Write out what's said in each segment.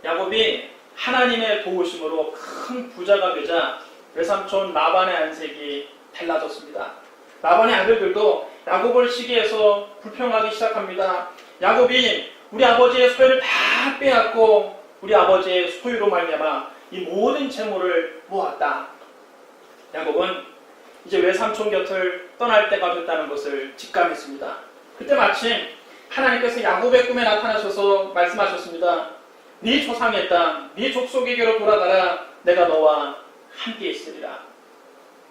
야곱이 하나님의 도우심으로 큰 부자가 되자 외삼촌 라반의 안색이 달라졌습니다. 라반의 아들들도 야곱을 시기해서 불평하기 시작합니다. 야곱이 우리 아버지의 소유를 다 빼앗고 우리 아버지의 소유로 말미암아 이 모든 재물을 모았다. 야곱은 이제 외삼촌 곁을 떠날 때가 됐다는 것을 직감했습니다. 그때 마침 하나님께서 야곱의 꿈에 나타나셔서 말씀하셨습니다. 네 조상의 땅, 네 족속에게로 돌아가라. 내가 너와 함께 있으리라.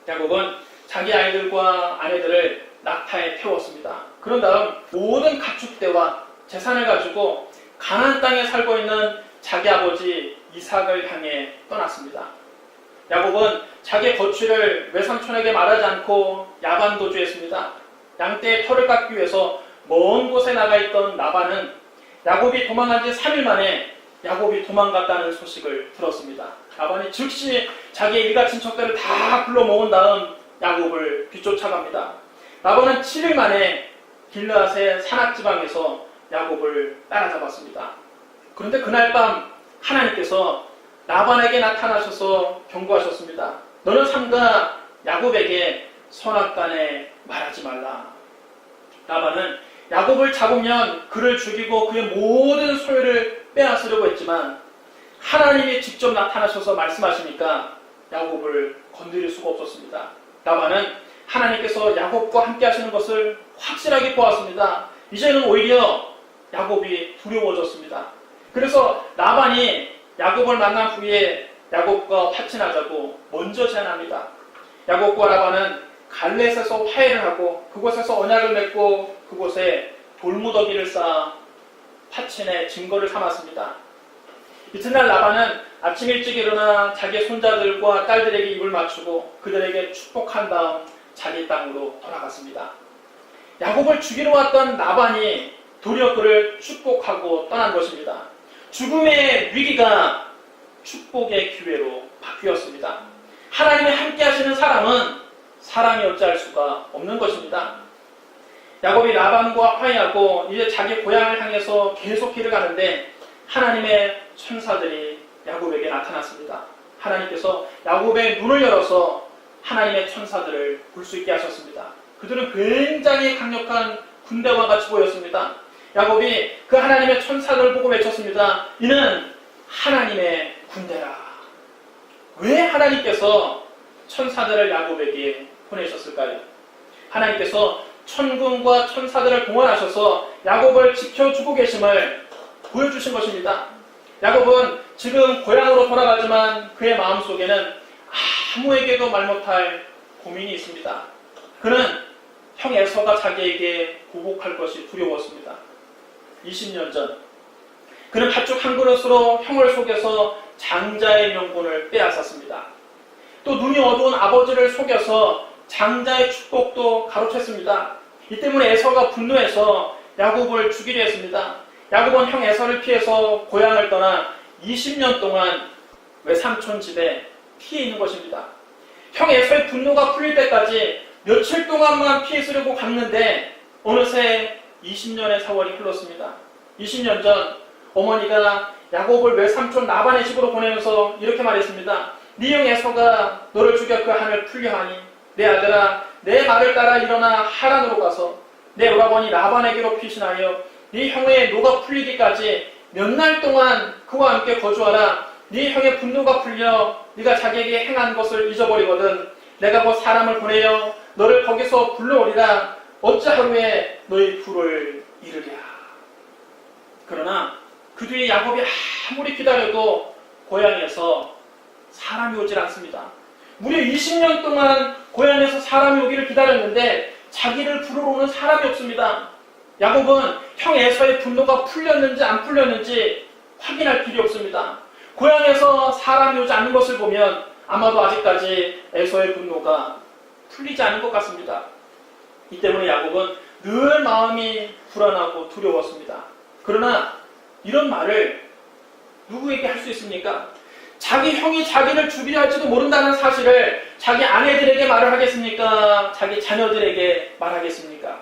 야곱은 자기 아이들과 아내들을 낙타에 태웠습니다. 그런 다음 모든 가축대와 재산을 가지고 가나안 땅에 살고 있는 자기 아버지 이삭을 향해 떠났습니다. 야곱은 자기의 거취를 외삼촌에게 말하지 않고 야반도주했습니다. 양떼의 털을 깎기 위해서 먼 곳에 나가 있던 라반은 야곱이 도망간 지 3일 만에 야곱이 도망갔다는 소식을 들었습니다. 라반이 즉시 자기의 일가 친척들을 다 불러 모은 다음 야곱을 뒤쫓아갑니다. 라반은 7일 만에 길르앗의 산악지방에서 야곱을 따라잡았습니다. 그런데 그날 밤 하나님께서 라반에게 나타나셔서 경고하셨습니다. 너는 삼가 야곱에게 선악간에 말하지 말라. 라반은 야곱을 잡으면 그를 죽이고 그의 모든 소유를 빼앗으려고 했지만 하나님이 직접 나타나셔서 말씀하시니까 야곱을 건드릴 수가 없었습니다. 라반은 하나님께서 야곱과 함께 하시는 것을 확실하게 보았습니다. 이제는 오히려 야곱이 두려워졌습니다. 그래서 라반이 야곱을 만난 후에 야곱과 파친하자고 먼저 제안합니다. 야곱과 라반은 갈렛에서 화해를 하고 그곳에서 언약을 맺고 그곳에 돌무더기를 쌓아 파친의 증거를 삼았습니다. 이튿날 라반은 아침 일찍 일어나 자기의 손자들과 딸들에게 입을 맞추고 그들에게 축복한 다음 자기 땅으로 돌아갔습니다. 야곱을 죽이러 왔던 라반이 도리어 그를 축복하고 떠난 것입니다. 죽음의 위기가 축복의 기회로 바뀌었습니다. 하나님이 함께 하시는 사람은 사람이 어찌할 수가 없는 것입니다. 야곱이 라반과 화해하고 이제 자기 고향을 향해서 계속 길을 가는데 하나님의 천사들이 야곱에게 나타났습니다. 하나님께서 야곱의 눈을 열어서 하나님의 천사들을 볼 수 있게 하셨습니다. 그들은 굉장히 강력한 군대와 같이 보였습니다. 야곱이 그 하나님의 천사들을 보고 외쳤습니다. 이는 하나님의 군대라. 왜 하나님께서 천사들을 야곱에게 보내셨을까요? 하나님께서 천군과 천사들을 동원하셔서 야곱을 지켜주고 계심을 보여주신 것입니다. 야곱은 지금 고향으로 돌아가지만 그의 마음속에는 아무에게도 말 못할 고민이 있습니다. 그는 형 에서가 자기에게 보복할 것이 두려웠습니다. 20년 전 그는 팥죽 한 그릇으로 형을 속여서 장자의 명분을 빼앗았습니다. 또 눈이 어두운 아버지를 속여서 장자의 축복도 가로챘습니다. 이 때문에 에서가 분노해서 야곱을 죽이려 했습니다. 야곱은 형 에서를 피해서 고향을 떠나 20년 동안 외삼촌 집에 피해 있는 것입니다. 형 에서의 분노가 풀릴 때까지 며칠 동안만 피해 쓰려고 갔는데 어느새 20년의 세월이 흘렀습니다. 20년 전 어머니가 야곱을 외삼촌 라반의 집으로 보내면서 이렇게 말했습니다. 네 형 에서가 너를 죽여 그 한을 풀려 하니 내 아들아 내 말을 따라 일어나 하란으로 가서 내 오라버니 라반에게로 피신하여 네 형의 노가 풀리기까지 몇 날 동안 그와 함께 거주하라. 네 형의 분노가 풀려 네가 자기에게 행한 것을 잊어버리거든 내가 곧 사람을 보내어 너를 거기서 불러오리라. 어찌 하루에 너희 부를 이르랴. 그러나 그 뒤에 야곱이 아무리 기다려도 고향에서 사람이 오질 않습니다. 무려 20년 동안 고향에서 사람이 오기를 기다렸는데 자기를 부르러 오는 사람이 없습니다. 야곱은 형 에서의 분노가 풀렸는지 안 풀렸는지 확인할 필요 없습니다. 고향에서 사람이 오지 않는 것을 보면 아마도 아직까지 에서의 분노가 풀리지 않은 것 같습니다. 이 때문에 야곱은 늘 마음이 불안하고 두려웠습니다. 그러나 이런 말을 누구에게 할 수 있습니까? 자기 형이 자기를 죽이려 할지도 모른다는 사실을 자기 아내들에게 말을 하겠습니까? 자기 자녀들에게 말하겠습니까?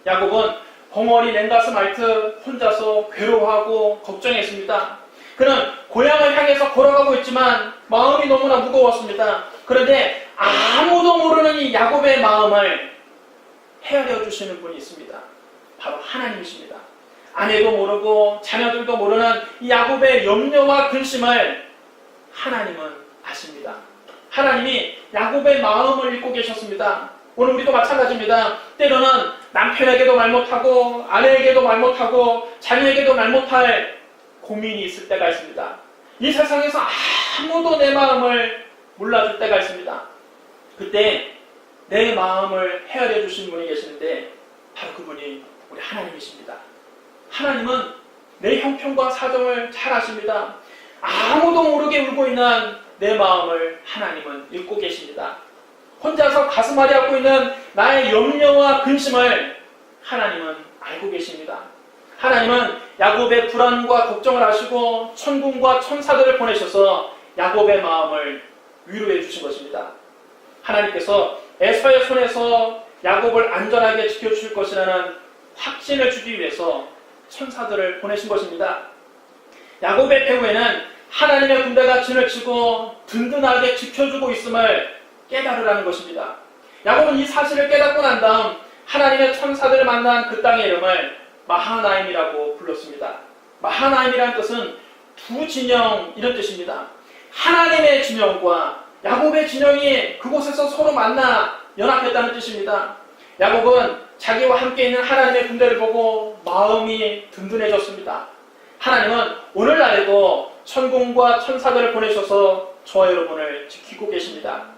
야곱은 벙어리 냉가슴 앓듯 혼자서 괴로워하고 걱정했습니다. 그는 고향을 향해서 걸어가고 있지만 마음이 너무나 무거웠습니다. 그런데 아무도 모르는 이 야곱의 마음을 헤아려 주시는 분이 있습니다. 바로 하나님이십니다. 아내도 모르고 자녀들도 모르는 이 야곱의 염려와 근심을 하나님은 아십니다. 하나님이 야곱의 마음을 읽고 계셨습니다. 오늘 우리도 마찬가지입니다. 때로는 남편에게도 말 못하고 아내에게도 말 못하고 자녀에게도 말 못할 고민이 있을 때가 있습니다. 이 세상에서 아무도 내 마음을 몰라줄 때가 있습니다. 그때 내 마음을 헤아려 주신 분이 계시는데 바로 그분이 우리 하나님이십니다. 하나님은 내 형편과 사정을 잘 아십니다. 아무도 모르게 울고 있는 내 마음을 하나님은 읽고 계십니다. 혼자서 가슴 아리 앓고 있는 나의 염려와 근심을 하나님은 알고 계십니다. 하나님은 야곱의 불안과 걱정을 아시고 천군과 천사들을 보내셔서 야곱의 마음을 위로해 주신 것입니다. 하나님께서 에서의 손에서 야곱을 안전하게 지켜주실 것이라는 확신을 주기 위해서 천사들을 보내신 것입니다. 야곱의 배후에는 하나님의 군대가 진을 치고 든든하게 지켜주고 있음을 깨달으라는 것입니다. 야곱은 이 사실을 깨닫고 난 다음 하나님의 천사들을 만난 그 땅의 이름을 마하나임이라고 불렀습니다. 마하나임이라는 뜻은 두 진영 이런 뜻입니다. 하나님의 진영과 야곱의 진영이 그곳에서 서로 만나 연합했다는 뜻입니다. 야곱은 자기와 함께 있는 하나님의 군대를 보고 마음이 든든해졌습니다. 하나님은 오늘날에도 천군과 천사들을 보내셔서 저와 여러분을 지키고 계십니다.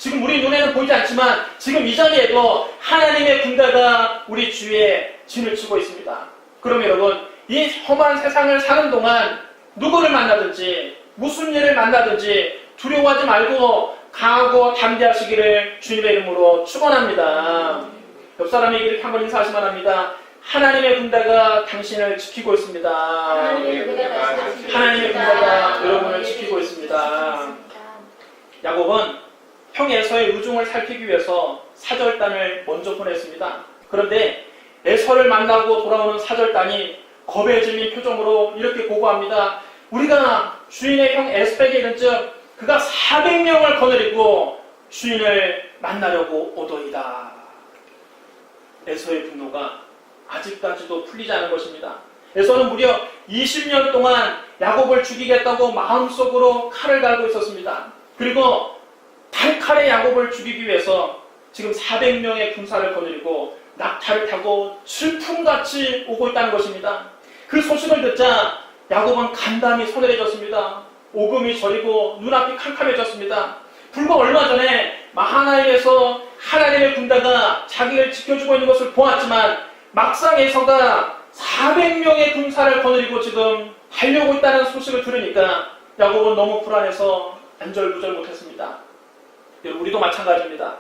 지금 우리 눈에는 보이지 않지만 지금 이 자리에도 하나님의 군대가 우리 주위에 진을 치고 있습니다. 그럼 여러분, 이 험한 세상을 사는 동안 누구를 만나든지 무슨 일을 만나든지 두려워하지 말고 강하고 담대하시기를 주님의 이름으로 축원합니다. 옆 사람에게 이렇게 한번 인사하시면 합니다. 하나님의 군대가 당신을 지키고 있습니다. 하나님의 군대가 여러분을 지키고 있습니다. 야곱은 형 에서의 의중을 살피기 위해서 사절단을 먼저 보냈습니다. 그런데 에서를 만나고 돌아오는 사절단이 겁에 질린 표정으로 이렇게 고고합니다. 우리가 주인의 형 에서에게 이른즉 그가 400명을 거느리고 주인을 만나려고 오더이다. 에서의 분노가 아직까지도 풀리지 않은 것입니다. 에서는 무려 20년 동안 야곱을 죽이겠다고 마음속으로 칼을 갈고 있었습니다. 그리고 칼칼에 야곱을 죽이기 위해서 지금 400명의 군사를 거느리고 낙타를 타고 질풍같이 오고 있다는 것입니다. 그 소식을 듣자 야곱은 간담이 서늘해졌습니다. 오금이 저리고 눈앞이 캄캄해졌습니다. 불과 얼마 전에 마하나임에서 하나님의 군대가 자기를 지켜주고 있는 것을 보았지만 막상 에서가 400명의 군사를 거느리고 지금 달려오고 있다는 소식을 들으니까 야곱은 너무 불안해서 안절부절 못했습니다. 우리도 마찬가지입니다.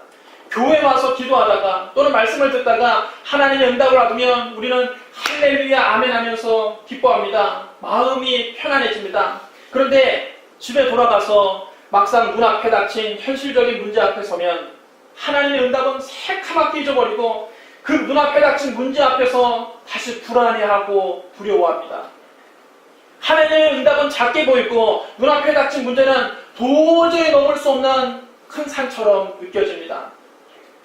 교회에 와서 기도하다가 또는 말씀을 듣다가 하나님의 응답을 받으면 우리는 할렐루야 아멘 하면서 기뻐합니다. 마음이 편안해집니다. 그런데 집에 돌아가서 막상 눈앞에 닥친 현실적인 문제 앞에 서면 하나님의 응답은 새카맣게 잊어버리고 그 눈앞에 닥친 문제 앞에서 다시 불안해하고 두려워합니다. 하나님의 응답은 작게 보이고 눈앞에 닥친 문제는 도저히 넘을 수 없는 큰 산처럼 느껴집니다.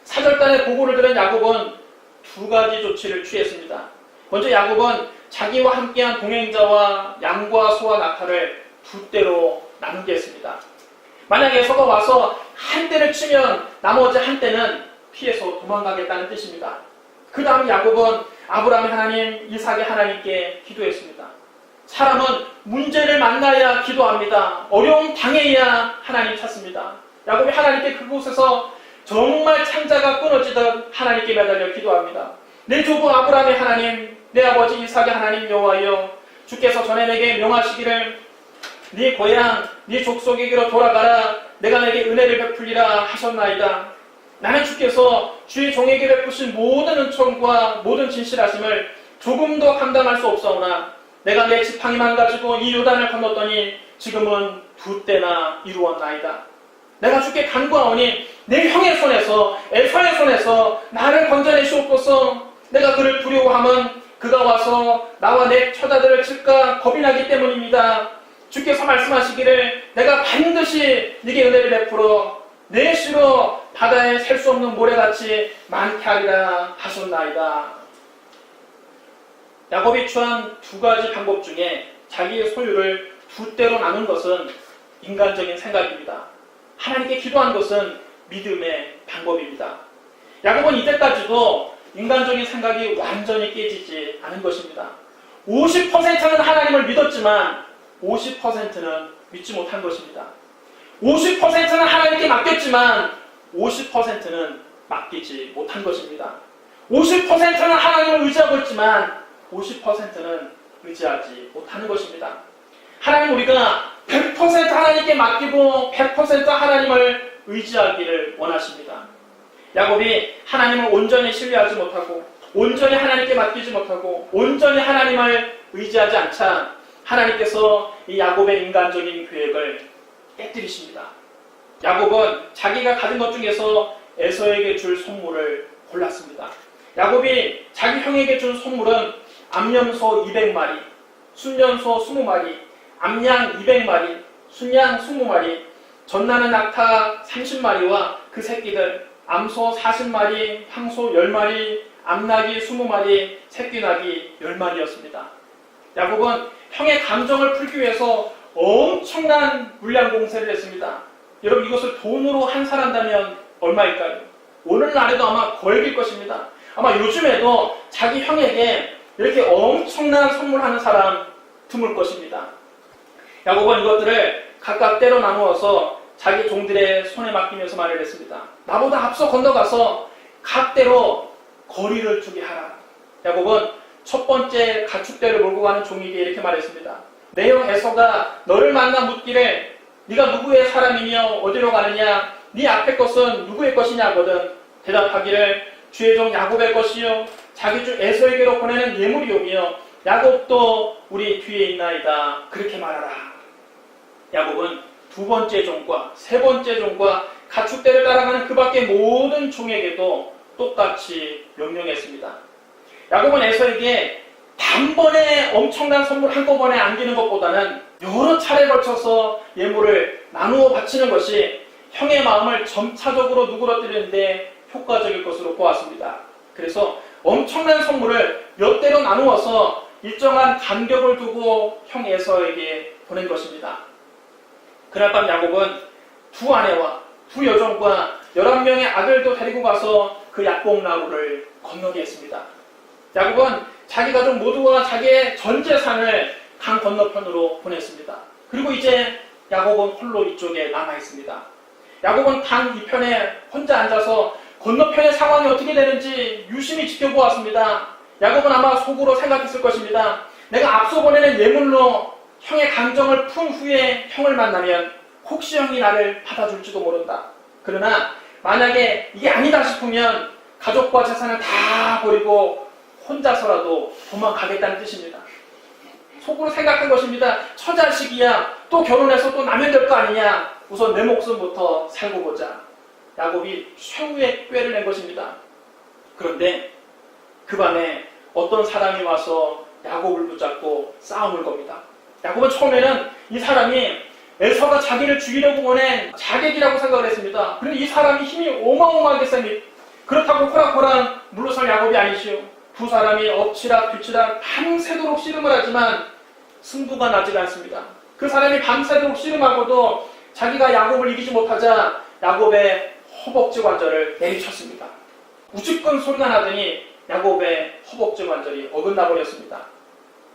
사절단의 보고를 들은 야곱은 두 가지 조치를 취했습니다. 먼저 야곱은 자기와 함께한 동행자와 양과 소와 낙타를 두 대로 나누게 했습니다. 만약에 에서가 와서 한 대를 치면 나머지 한 대는 피해서 도망가겠다는 뜻입니다. 그 다음 야곱은 아브라함의 하나님, 이삭의 하나님께 기도했습니다. 사람은 문제를 만나야 기도합니다. 어려움 당해야 하나님 찾습니다. 야곱이 하나님께 그곳에서 정말 창자가 끊어지듯 하나님께 매달려 기도합니다. 내 조부 아브라함의 하나님, 내 아버지 이삭의 하나님 여호와여, 주께서 전에 내게 명하시기를 네 고향, 네 족속에게로 돌아가라. 내가 내게 은혜를 베풀리라 하셨나이다. 나는 주께서 주의 종에게 베푸신 모든 은총과 모든 진실하심을 조금도 감당할 수 없사오나 내가 내 지팡이만 가지고 이 요단을 건넜더니 지금은 두 때나 이루었나이다. 내가 주께 간구하오니 내 형의 손에서 에서의 손에서 나를 건져내시옵소서. 내가 그를 두려워함은 그가 와서 나와 내 처자들을 칠까 겁이 나기 때문입니다. 주께서 말씀하시기를 내가 반드시 네게 은혜를 베풀어 내 씨로 바다에 셀 수 없는 모래같이 많게 하리라 하셨나이다. 야곱이 취한 두 가지 방법 중에 자기의 소유를 두 대로 나눈 것은 인간적인 생각입니다. 하나님께 기도한 것은 믿음의 방법입니다. 야곱은 이때까지도 인간적인 생각이 완전히 깨지지 않은 것입니다. 50%는 하나님을 믿었지만 50%는 믿지 못한 것입니다. 50%는 하나님께 맡겼지만 50%는 맡기지 못한 것입니다. 50%는 하나님을 의지하고 있지만 50%는 의지하지 못하는 것입니다. 하나님 우리가 100% 하나님께 맡기고 100% 하나님을 의지하기를 원하십니다. 야곱이 하나님을 온전히 신뢰하지 못하고 온전히 하나님께 맡기지 못하고 온전히 하나님을 의지하지 않자 하나님께서 이 야곱의 인간적인 계획을 깨뜨리십니다. 야곱은 자기가 가진 것 중에서 에서에게 줄 선물을 골랐습니다. 야곱이 자기 형에게 준 선물은 암염소 200마리, 순년소 20마리, 암양 200마리, 순양 20마리, 젖나는 낙타 30마리와 그 새끼들, 암소 40마리, 황소 10마리, 암나귀 20마리, 새끼나귀 10마리였습니다. 야곱은 형의 감정을 풀기 위해서 엄청난 물량 공세를 했습니다. 여러분 이것을 돈으로 환산한다면 얼마일까요? 오늘날에도 아마 거액일 것입니다. 아마 요즘에도 자기 형에게 이렇게 엄청난 선물하는 사람 드물 것입니다. 야곱은 이것들을 각각 때로 나누어서 자기 종들의 손에 맡기면서 말을 했습니다. 나보다 앞서 건너가서 각대로 거리를 두게 하라. 야곱은 첫 번째 가축대를 몰고 가는 종에게 이렇게 말했습니다. 내 형 에서가 너를 만나 묻기를 네가 누구의 사람이며 어디로 가느냐, 네 앞에 것은 누구의 것이냐 하거든 대답하기를 주의 종 야곱의 것이요 자기 주 에서에게로 보내는 예물이오며 야곱도 우리 뒤에 있나이다. 그렇게 말하라. 야곱은 두 번째 종과 세 번째 종과 가축대를 따라가는 그 밖의 모든 종에게도 똑같이 명령했습니다. 야곱은 에서에게 단번에 엄청난 선물 한꺼번에 안기는 것보다는 여러 차례 걸쳐서 예물을 나누어 바치는 것이 형의 마음을 점차적으로 누그러뜨리는데 효과적일 것으로 보았습니다. 그래서 엄청난 선물을 몇 대로 나누어서 일정한 간격을 두고 형 에서에게 보낸 것입니다. 그날 밤 야곱은 두 아내와 두 여종과 11명의 아들도 데리고 가서 그 약봉나루를 건너게 했습니다. 야곱은 자기 가족 모두와 자기의 전 재산을 강 건너편으로 보냈습니다. 그리고 이제 야곱은 홀로 이쪽에 남아있습니다. 야곱은 강 이편에 혼자 앉아서 건너편의 상황이 어떻게 되는지 유심히 지켜보았습니다. 야곱은 아마 속으로 생각했을 것입니다. 내가 앞서 보내는 예물로 형의 감정을 푼 후에 형을 만나면 혹시 형이 나를 받아줄지도 모른다. 그러나 만약에 이게 아니다 싶으면 가족과 재산을 다 버리고 혼자서라도 도망가겠다는 뜻입니다. 속으로 생각한 것입니다. 처자식이야 또 결혼해서 또 나면 될 거 아니냐. 우선 내 목숨부터 살고 보자. 야곱이 최후의 꾀를 낸 것입니다. 그런데 그 밤에 어떤 사람이 와서 야곱을 붙잡고 싸움을 겁니다. 야곱은 처음에는 이 사람이 에서가 자기를 죽이려고 보낸 자객이라고 생각을 했습니다. 그런데 이 사람이 힘이 어마어마하게 셉니다. 그렇다고 호락호락 물러설 야곱이 아니시오. 두 사람이 엎치락 뒤치락 밤새도록 씨름을 하지만 승부가 나지 않습니다. 그 사람이 밤새도록 씨름하고도 자기가 야곱을 이기지 못하자 야곱의 허벅지 관절을 내리쳤습니다. 우직근 소리가 나더니 야곱의 허벅지 관절이 어긋나 버렸습니다.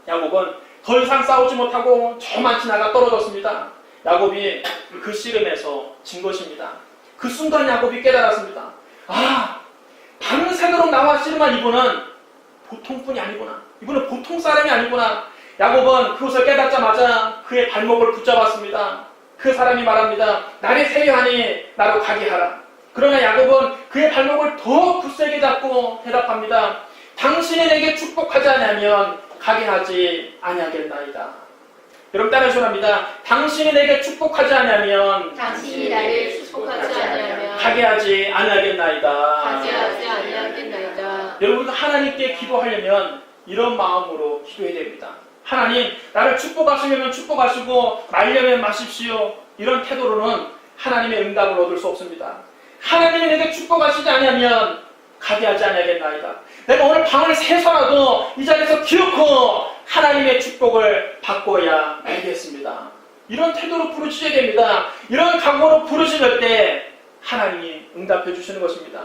야곱은 더 이상 싸우지 못하고 저만 지나가 떨어졌습니다. 야곱이 그 씨름에서 진 것입니다. 그 순간 야곱이 깨달았습니다. 아, 밤새도록 나와 씨름한 이분은 보통뿐이 아니구나. 이분은 보통 사람이 아니구나. 야곱은 그것을 깨닫자마자 그의 발목을 붙잡았습니다. 그 사람이 말합니다. 날이 세려하니 나로 가게 하라. 그러나 야곱은 그의 발목을 더 굳세게 잡고 대답합니다. 당신이 내게 축복하지 않으면 가게 하지 아니하겠나이다. 여러분 따라서 합니다. 당신이 내게 축복하지 않으면 당신이 나를 축복하지 않으면 가게 하지 아니하겠나이다. 가게 하지 아니하겠나이다. 여러분 하나님께 기도하려면 이런 마음으로 기도해야 됩니다. 하나님 나를 축복하시려면 축복하시고 말려면 마십시오. 이런 태도로는 하나님의 응답을 얻을 수 없습니다. 하나님이 내게 축복하시지 않으면 가게 하지 아니하겠나이다. 내가 오늘 방을 새서라도 이 자리에서 기어코 하나님의 축복을 받고야 말겠습니다. 이런 태도로 부르짖어야 됩니다. 이런 각오로 부르짖을 때 하나님이 응답해 주시는 것입니다.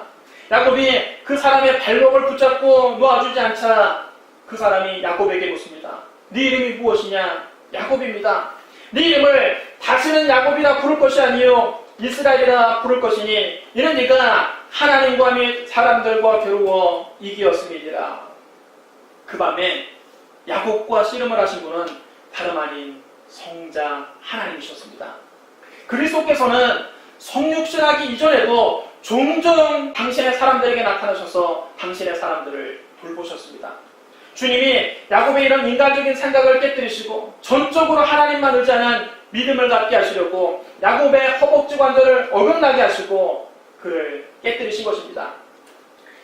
야곱이 그 사람의 발목을 붙잡고 놓아주지 않자 그 사람이 야곱에게 묻습니다. 네 이름이 무엇이냐? 야곱입니다. 네 이름을 다시는 야곱이라 부를 것이 아니요 이스라엘이라 부를 것이니 이는 네가 하나님과 및 사람들과 겨루어 이기었음이니라. 그 밤에 야곱과 씨름을 하신 분은 다름 아닌 성자 하나님이셨습니다. 그리스도께서는 성육신하기 이전에도 종종 당신의 사람들에게 나타나셔서 당신의 사람들을 돌보셨습니다. 주님이 야곱의 이런 인간적인 생각을 깨뜨리시고 전적으로 하나님만 의지하는 믿음을 갖게 하시려고 야곱의 허벅지 관절을 어긋나게 하시고 그를 깨뜨리신 것입니다.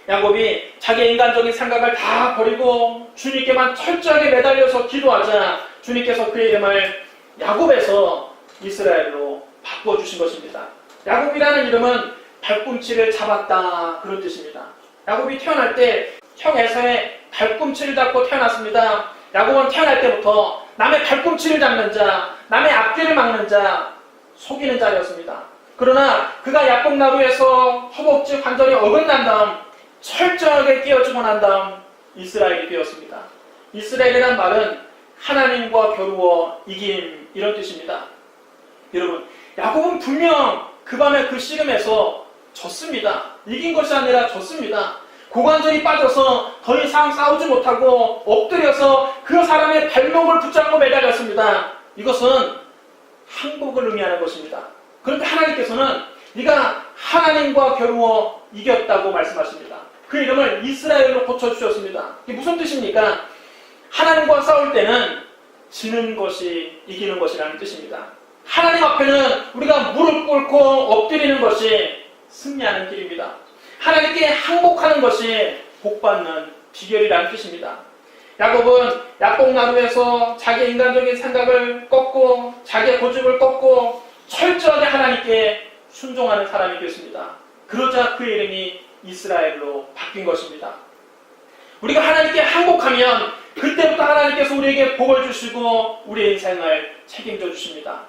야곱이 자기의 인간적인 생각을 다 버리고 주님께만 철저하게 매달려서 기도하자 주님께서 그의 이름을 야곱에서 이스라엘로 바꿔주신 것입니다. 야곱이라는 이름은 발꿈치를 잡았다 그런 뜻입니다. 야곱이 태어날 때 형 에서의 발꿈치를 잡고 태어났습니다. 야곱은 태어날 때부터 남의 발꿈치를 잡는 자, 남의 앞길을 막는 자, 속이는 자였습니다. 그러나 그가 야곱 나루에서 허벅지 관절이 어긋난 다음 철저하게 깨어지고 난 다음 이스라엘이 되었습니다. 이스라엘이란 말은 하나님과 겨루어 이김 이런 뜻입니다. 여러분, 야곱은 분명 그 밤에 그 씨름에서 졌습니다. 이긴 것이 아니라 졌습니다. 고관절이 빠져서 더 이상 싸우지 못하고 엎드려서 그 사람의 발목을 붙잡고 매달렸습니다. 이것은 항복을 의미하는 것입니다. 그런데 하나님께서는 네가 하나님과 겨루어 이겼다고 말씀하십니다. 그 이름을 이스라엘로 고쳐주셨습니다. 이게 무슨 뜻입니까? 하나님과 싸울 때는 지는 것이 이기는 것이라는 뜻입니다. 하나님 앞에는 우리가 무릎 꿇고 엎드리는 것이 승리하는 길입니다. 하나님께 항복하는 것이 복받는 비결이라는 뜻입니다. 야곱은 야곱 나루에서 자기의 인간적인 생각을 꺾고 자기의 고집을 꺾고 철저하게 하나님께 순종하는 사람이 되었습니다. 그러자 그의 이름이 이스라엘로 바뀐 것입니다. 우리가 하나님께 항복하면 그때부터 하나님께서 우리에게 복을 주시고 우리의 인생을 책임져 주십니다.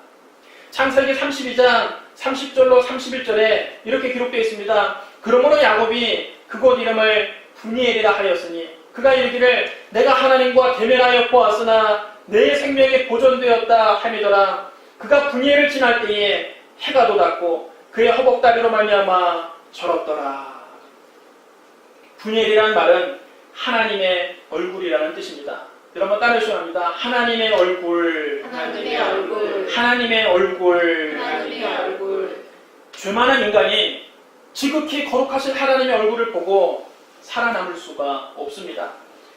창세기 32장 30절로 31절에 이렇게 기록되어 있습니다. 그러므로 야곱이 그곳 이름을 브니엘이라 하였으니 그가 이르기를 내가 하나님과 대면하여 보았으나 내 생명이 보존되었다 함이더라. 그가 브니엘을 지날 때에 해가 돋았고 그의 허벅다리로 말미암아 절었더라. 브니엘이라는 말은 하나님의 얼굴이라는 뜻입니다. 여러분 따라해주셔야 합니다. 하나님의 얼굴, 하나님의 얼굴, 하나님의 얼굴. 하나님의 얼굴. 죄 많은 인간이 지극히 거룩하신 하나님의 얼굴을 보고 살아남을 수가 없습니다.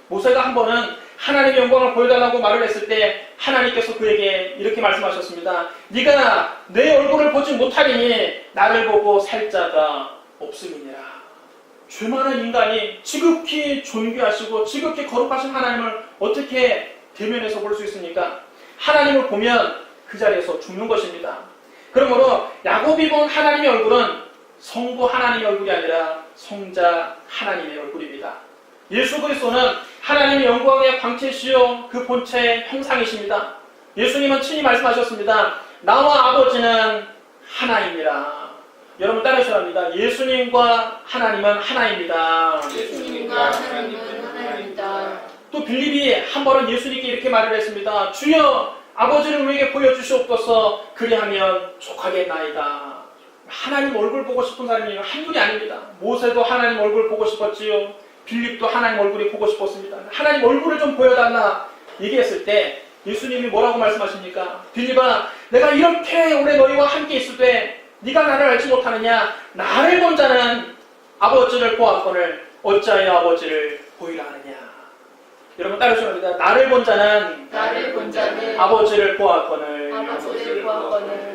모세가 한 번은 하나님의 영광을 보여달라고 말을 했을 때 하나님께서 그에게 이렇게 말씀하셨습니다. 네가 내 얼굴을 보지 못하리니 나를 보고 살 자가 없음이니라. 죄 많은 인간이 지극히 존귀하시고 지극히 거룩하신 하나님을 어떻게 대면해서 볼 수 있습니까? 하나님을 보면 그 자리에서 죽는 것입니다. 그러므로 야곱이 본 하나님의 얼굴은 성부 하나님의 얼굴이 아니라 성자 하나님의 얼굴입니다. 예수 그리스도는 하나님의 영광의 광채시요 그 본체의 형상이십니다. 예수님은 친히 말씀하셨습니다. 나와 아버지는 하나입니다. 여러분 따르셔야 합니다. 예수님과 하나님은 하나입니다. 예수님과 하나님은 하나입니다. 또 빌립이 한 번은 예수님께 이렇게 말을 했습니다. 주여 아버지를 우리에게 보여주시옵소서 그리하면 족하겠나이다. 하나님 얼굴 보고 싶은 사람이 한둘이 아닙니다. 모세도 하나님 얼굴 보고 싶었지요. 빌립도 하나님 얼굴이 보고 싶었습니다. 하나님 얼굴을 좀 보여달라 얘기했을 때 예수님이 뭐라고 말씀하십니까? 빌립아 내가 이렇게 오래 너희와 함께 있을 때 네가 나를 알지 못하느냐? 나를 본 자는 아버지를 보았거늘 어찌하여 아버지를 보이라 하느냐? 여러분 따르셔야 합니다. 나를 본 자는 아버지를 보았거늘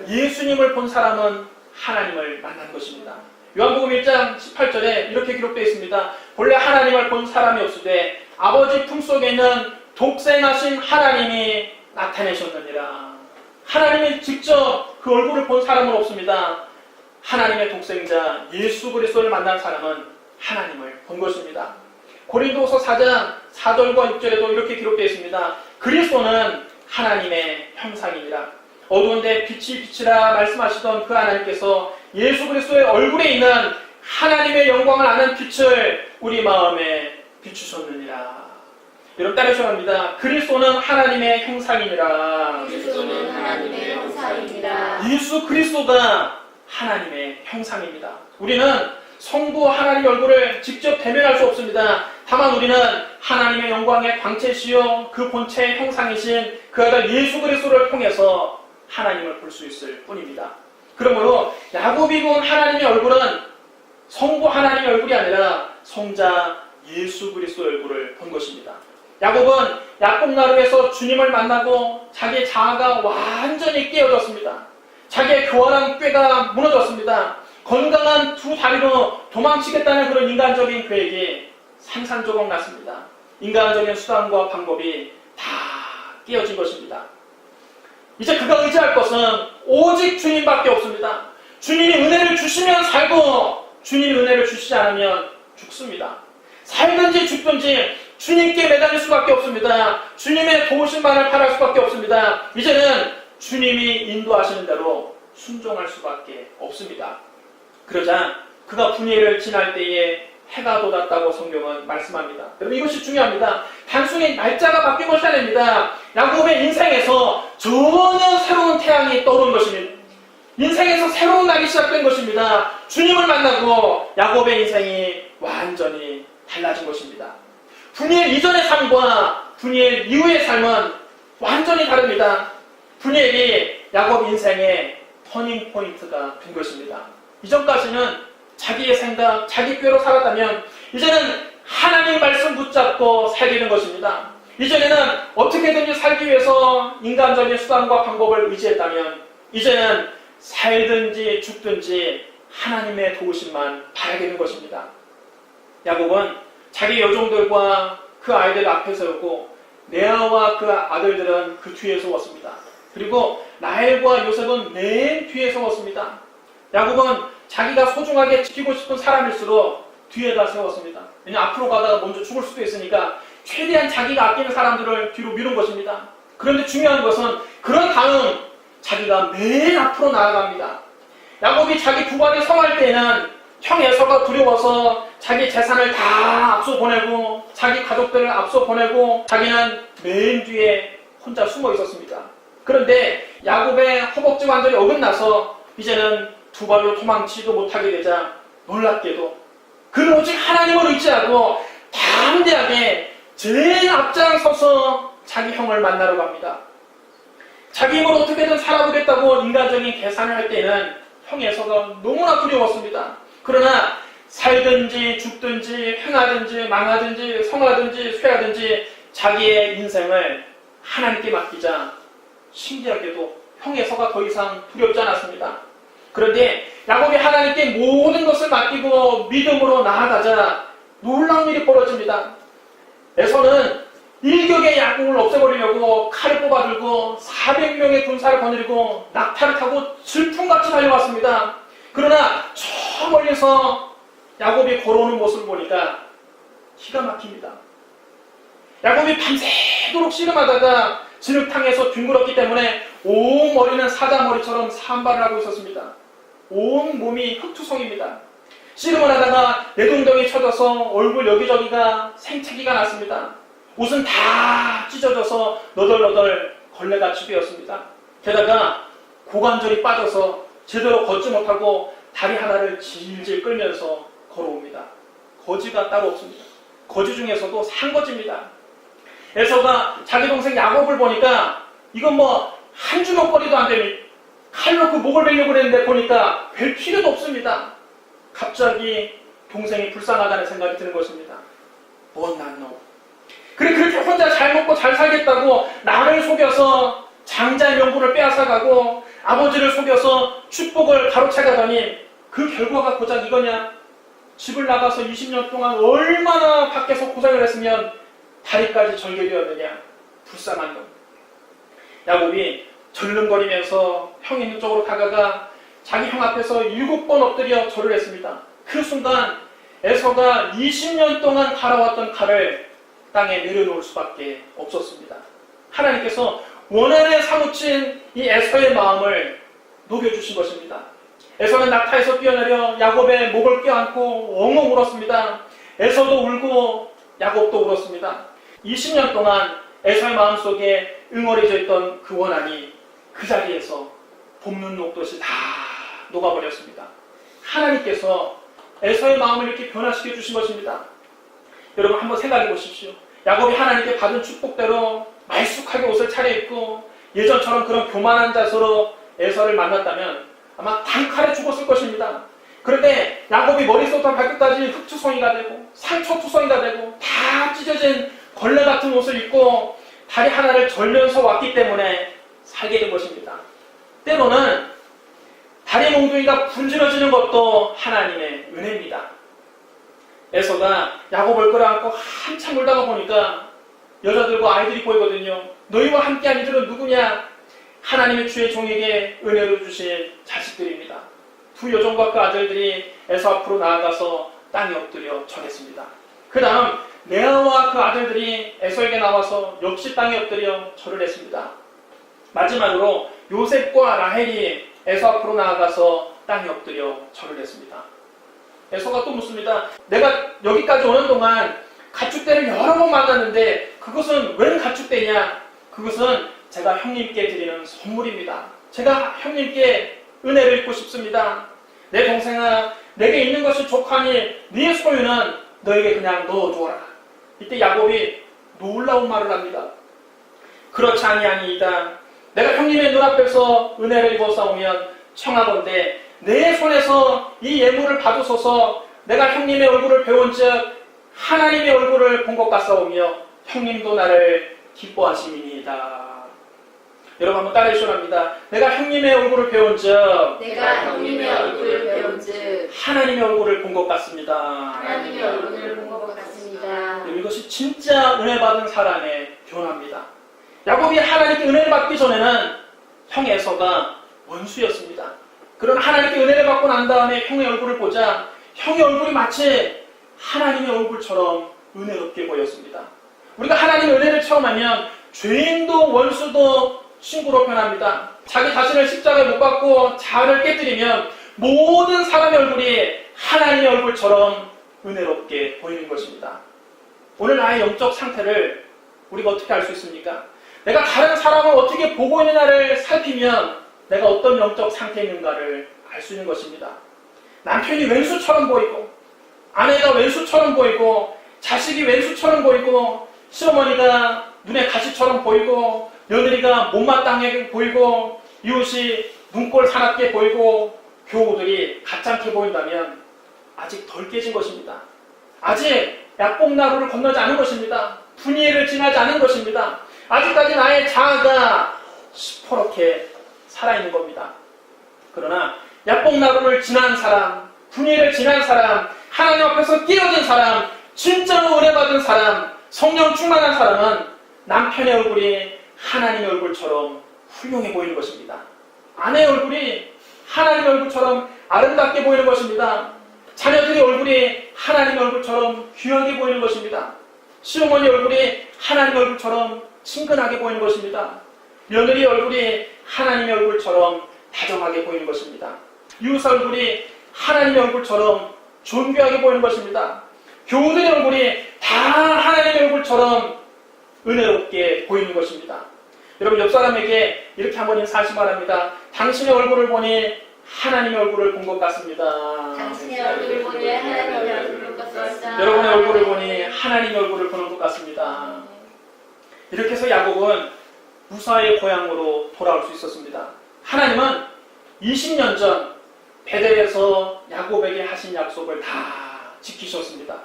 예수님을 본 사람은 하나님을 만난 것입니다. 요한복음 1장 18절에 이렇게 기록되어 있습니다. 본래 하나님을 본 사람이 없으되 아버지 품속에 있는 독생하신 하나님이 나타내셨느니라. 하나님이 직접 그 얼굴을 본 사람은 없습니다. 하나님의 독생자 예수 그리스도를 만난 사람은 하나님을 본 것입니다. 고린도서 4장 4절과 6절에도 이렇게 기록되어 있습니다. 그리스도는 하나님의 형상이니라. 어두운데 빛이 빛이라 말씀하시던 그 하나님께서 예수 그리스도의 얼굴에 있는 하나님의 영광을 아는 빛을 우리 마음에 비추셨느니라. 여러분 따르셔야 합니다. 그리스도는 하나님의 형상이니라. 그리스도는 하나님의 형상이니라. 예수 그리스도가 하나님의 형상입니다. 우리는 성부 하나님의 얼굴을 직접 대면할 수 없습니다. 다만 우리는 하나님의 영광의 광채시요 그 본체의 형상이신 그 아들 예수 그리스도를 통해서 하나님을 볼 수 있을 뿐입니다. 그러므로 야곱이 본 하나님의 얼굴은 성부 하나님의 얼굴이 아니라 성자 예수 그리스도의 얼굴을 본 것입니다. 야곱은 야곱 나루에서 주님을 만나고 자기의 자아가 완전히 깨어졌습니다. 자기의 교활한 꾀가 무너졌습니다. 건강한 두 다리로 도망치겠다는 그런 인간적인 계획이 산산조각 났습니다. 인간적인 수단과 방법이 다 깨어진 것입니다. 이제 그가 의지할 것은 오직 주님밖에 없습니다. 주님이 은혜를 주시면 살고 주님이 은혜를 주시지 않으면 죽습니다. 살든지 죽든지 주님께 매달릴 수밖에 없습니다. 주님의 도우심만을 바랄 수밖에 없습니다. 이제는 주님이 인도하시는 대로 순종할 수밖에 없습니다. 그러자 그가 분예를 지날 때에 해가 돋았다고 성경은 말씀합니다. 여러분 이것이 중요합니다. 단순히 날짜가 바뀐 것이 아닙니다. 야곱의 인생에서 전혀 새로운 태양이 떠오른 것입니다. 인생에서 새로운 날이 시작된 것입니다. 주님을 만나고 야곱의 인생이 완전히 달라진 것입니다. 분이엘 이전의 삶과 분이엘 이후의 삶은 완전히 다릅니다. 분이엘이 야곱 인생의 터닝 포인트가 된 것입니다. 이전까지는 자기의 생각, 자기 꾀로 살았다면 이제는 하나님 말씀 붙잡고 살게 된 것입니다. 이전에는 어떻게든지 살기 위해서 인간적인 수단과 방법을 의지했다면 이제는 살든지 죽든지 하나님의 도우심만 바라게 된 것입니다. 야곱은 자기 여종들과 그 아이들 앞에 세우고 레아와 그 아들들은 그 뒤에 세웠습니다. 그리고 라헬과 요셉은 맨 뒤에 세웠습니다. 야곱은 자기가 소중하게 지키고 싶은 사람일수록 뒤에다 세웠습니다. 왜냐하면 앞으로 가다가 먼저 죽을 수도 있으니까 최대한 자기가 아끼는 사람들을 뒤로 미룬 것입니다. 그런데 중요한 것은 그런 다음 자기가 맨 앞으로 나아갑니다. 야곱이 자기 부관에 성할 때에는 형 에서가 두려워서 자기 재산을 다 앞서 보내고 자기 가족들을 앞서 보내고 자기는 맨 뒤에 혼자 숨어 있었습니다. 그런데 야곱의 허벅지 관절이 어긋나서 이제는 두 발로 도망치지도 못하게 되자 놀랍게도 그는 오직 하나님을 의지하고 담대하게 제일 앞장서서 자기 형을 만나러 갑니다. 자기 힘으로 어떻게든 살아보겠다고 인간적인 계산을 할 때는 형 에서가 너무나 두려웠습니다. 그러나 살든지 죽든지 행하든지 망하든지 성하든지 쇠하든지 자기의 인생을 하나님께 맡기자 신기하게도 형 에서가 더 이상 두렵지 않았습니다. 그런데 야곱이 하나님께 모든 것을 맡기고 믿음으로 나아가자 놀라운 일이 벌어집니다. 에서는 일격에 야곱을 없애버리려고 칼을 뽑아들고 400명의 군사를 거느리고 낙타를 타고 질풍같이 달려왔습니다. 그러나 저 멀리서 야곱이 걸어오는 모습을 보니까 기가 막힙니다. 야곱이 밤새도록 씨름하다가 진흙탕에서 뒹굴었기 때문에 온 머리는 사자머리처럼 산발을 하고 있었습니다. 온 몸이 흙투성입니다. 씨름을 하다가 내동댕이 쳐져서 얼굴 여기저기가 생채기가 났습니다. 옷은 다 찢어져서 너덜너덜 걸레같이 되었습니다. 게다가 고관절이 빠져서 제대로 걷지 못하고 다리 하나를 질질 끌면서 걸어옵니다. 거지가 따로 없습니다. 거지 중에서도 산거지입니다. 에서가 자기 동생 야곱을 보니까 이건 뭐 한 주먹거리도 안 되니 칼로 그 목을 베려고 그랬는데 보니까 벨 필요도 없습니다. 갑자기 동생이 불쌍하다는 생각이 드는 것입니다. 못난 놈. 그래 그렇게 혼자 잘 먹고 잘 살겠다고 나를 속여서 장자의 명분을 빼앗아가고 아버지를 속여서 축복을 가로채가더니 그 결과가 고작 이거냐? 집을 나가서 20년 동안 얼마나 밖에서 고생을 했으면 다리까지 절개되었느냐? 불쌍한 놈. 야곱이 절름거리면서 형 있는 쪽으로 다가가 자기 형 앞에서 7번 엎드려 절을 했습니다. 그 순간 에서가 20년 동안 갈아왔던 칼을 땅에 내려놓을 수밖에 없었습니다. 하나님께서 원한에 사무친 이 에서의 마음을 녹여주신 것입니다. 에서는 낙타에서 뛰어내려 야곱의 목을 껴안고 엉엉 울었습니다. 에서도 울고 야곱도 울었습니다. 20년 동안 에서의 마음속에 응어리져 있던 그 원한이 그 자리에서 봄눈 녹듯이 다 녹아버렸습니다. 하나님께서 에서의 마음을 이렇게 변화시켜 주신 것입니다. 여러분 한번 생각해 보십시오. 야곱이 하나님께 받은 축복대로 말쑥하게 옷을 차려입고 예전처럼 그런 교만한 자세로 에서를 만났다면 아마 단칼에 죽었을 것입니다. 그런데 야곱이 머리부터 발끝까지 흙투성이가 되고 상처투성이가 되고 다 찢어진 걸레 같은 옷을 입고 다리 하나를 절면서 왔기 때문에 살게 된 것입니다. 때로는 다리 몽둥이가 분질러지는 것도 하나님의 은혜입니다. 에서가 야곱을 끌어안고 한참 울다가 보니까 여자들과 아이들이 보이거든요. 너희와 함께한 이들은 누구냐? 하나님의 주의 종에게 은혜로 주신 자식들입니다. 두 여종과 그 아들들이 에서 앞으로 나아가서 땅에 엎드려 절했습니다. 그 다음 레아와 그 아들들이 에서에게 나와서 역시 땅에 엎드려 절을 했습니다. 마지막으로 요셉과 라헬이 에서 앞으로 나아가서 땅에 엎드려 절을 했습니다. 에서가 또 묻습니다. 내가 여기까지 오는 동안 가축대를 여러 번 만났는데 그것은 웬 가축대냐? 그것은 제가 형님께 드리는 선물입니다. 제가 형님께 은혜를 입고 싶습니다. 내 동생아, 내게 있는 것이 족하니 네 소유는 너에게 그냥 넣어주어라. 이때 야곱이 놀라운 말을 합니다. 그렇지 아니하니이다. 내가 형님의 눈앞에서 은혜를 입어싸우면 청하건대 내 손에서 이 예물을 받으소서. 내가 형님의 얼굴을 배운즉 하나님의 얼굴을 본 것 같사오며 형님도 나를 기뻐하심이니이다. 여러분 한번 따라해 주시랍니다. 내가 형님의 얼굴을 배운즉 내가 형님의 얼굴을 배운즉 하나님의 얼굴을 본 것 같습니다. 하나님의 얼굴을 본 것 같습니다. 이것이 진짜 은혜 받은 사람의 변화입니다. 야곱이 하나님께 은혜를 받기 전에는 형 에서가 원수였습니다. 그런 하나님께 은혜를 받고 난 다음에 형의 얼굴을 보자 형의 얼굴이 마치 하나님의 얼굴처럼 은혜롭게 보였습니다. 우리가 하나님의 은혜를 체험하면 죄인도 원수도 친구로 변합니다. 자기 자신을 십자가에 못 박고 자아를 깨뜨리면 모든 사람의 얼굴이 하나님의 얼굴처럼 은혜롭게 보이는 것입니다. 오늘 나의 영적 상태를 우리가 어떻게 알 수 있습니까? 내가 다른 사람을 어떻게 보고 있느냐를 살피면 내가 어떤 영적 상태에 있는가를 알 수 있는 것입니다. 남편이 왼수처럼 보이고 아내가 왼수처럼 보이고 자식이 왼수처럼 보이고 시어머니가 눈에 가시처럼 보이고 며느리가 못마땅하게 보이고 이웃이 눈꼴 사납게 보이고 교우들이 가짜게 보인다면 아직 덜 깨진 것입니다. 아직 약봉나루를 건너지 않은 것입니다. 분이해를 지나지 않은 것입니다. 아직까지 나의 자아가 시퍼렇게 살아있는 겁니다. 그러나 약봉나루를 지난 사람, 분이해를 지난 사람, 하나님 앞에서 깨어진 사람, 진짜로 은혜받은 사람, 성령 충만한 사람은 남편의 얼굴이 하나님의 얼굴처럼 훌륭해 보이는 것입니다. 아내의 얼굴이 하나님의 얼굴처럼 아름답게 보이는 것입니다. 자녀들의 얼굴이 하나님의 얼굴처럼 귀하게 보이는 것입니다. 시어머니 얼굴이 하나님의 얼굴처럼 친근하게 보이는 것입니다. 며느리 얼굴이 하나님의 얼굴처럼 다정하게 보이는 것입니다. 이웃 얼굴이 하나님의 얼굴처럼 존귀하게 보이는 것입니다. 교우들의 얼굴이 다 하나님의 얼굴처럼 은혜롭게 보이는 것입니다. 여러분 옆 사람에게 이렇게 한번 인사하시 바랍니다. 당신의 얼굴을 보니 하나님의 얼굴을 본 것 같습니다. 당신의 얼굴을 보니 하나님의 얼굴을 본 것 같습니다. 여러분의 얼굴을 보니 하나님의 얼굴을 보는 것 같습니다. 이렇게 해서 야곱은 무사의 고향으로 돌아올 수 있었습니다. 하나님은 20년 전 베델에서 야곱에게 하신 약속을 다 지키셨습니다.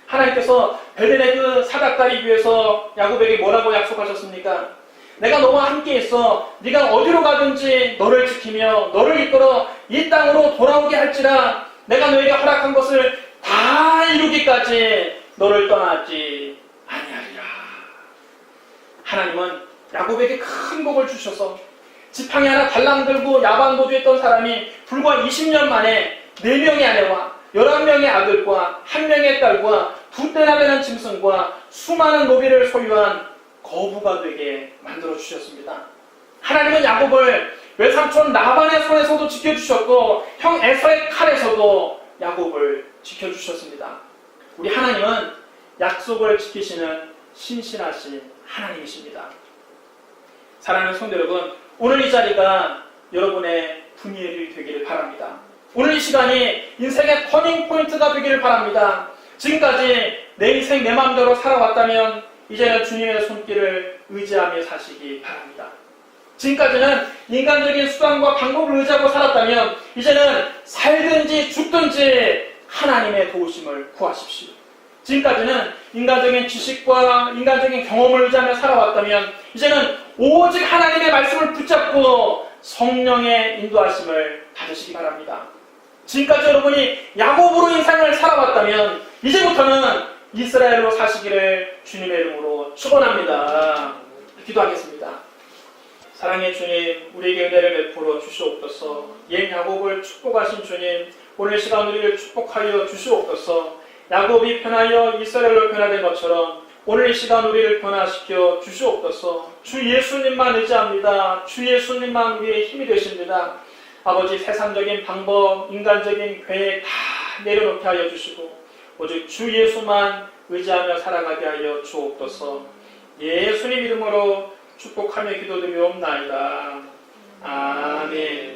하나님께서 베델의 그 사닥다리 위에서 야곱에게 뭐라고 약속하셨습니까? 내가 너와 함께 있어 네가 어디로 가든지 너를 지키며 너를 이끌어 이 땅으로 돌아오게 할지라 내가 너에게 허락한 것을 다 이루기까지 너를 떠나지 아니하리라. 하나님은 야곱에게 큰 복을 주셔서 지팡이 하나 달랑 들고 야반 도주했던 사람이 불과 20년 만에 4명의 아내와 11명의 아들과 1명의 딸과 2떼나 되는 짐승과 수많은 노비를 소유한 거부가 되게 만들어 주셨습니다. 하나님은 야곱을 외삼촌 라반의 손에서도 지켜주셨고 형 에서의 칼에서도 야곱을 지켜주셨습니다. 우리 하나님은 약속을 지키시는 신실하신 하나님이십니다. 사랑하는 성도 여러분, 오늘 이 자리가 여러분의 분이엘이 되기를 바랍니다. 오늘 이 시간이 인생의 터닝 포인트가 되기를 바랍니다. 지금까지 내 인생 내 마음대로 살아왔다면 이제는 주님의 손길을 의지하며 사시기 바랍니다. 지금까지는 인간적인 수단과 방법을 의지하고 살았다면 이제는 살든지 죽든지 하나님의 도우심을 구하십시오. 지금까지는 인간적인 지식과 인간적인 경험을 의지하며 살아왔다면 이제는 오직 하나님의 말씀을 붙잡고 성령의 인도하심을 받으시기 바랍니다. 지금까지 여러분이 야곱으로 인생을 살아왔다면 이제부터는 이스라엘로 사시기를 주님의 이름으로 축원합니다. 기도하겠습니다. 사랑의 주님, 우리에게 은혜를 베풀어 주시옵소서. 옛 야곱을 축복하신 주님, 오늘 시간 우리를 축복하여 주시옵소서. 야곱이 변하여 이스라엘로 변화된 것처럼 오늘 이 시간 우리를 변화시켜 주시옵소서. 주 예수님만 의지합니다. 주 예수님만 우리의 힘이 되십니다. 아버지, 세상적인 방법, 인간적인 계획 다 내려놓게 하여 주시고 오직 주 예수만 의지하며 살아가게 하여 주옵소서. 예수님 이름으로 축복하며 기도드리옵나이다. 아멘.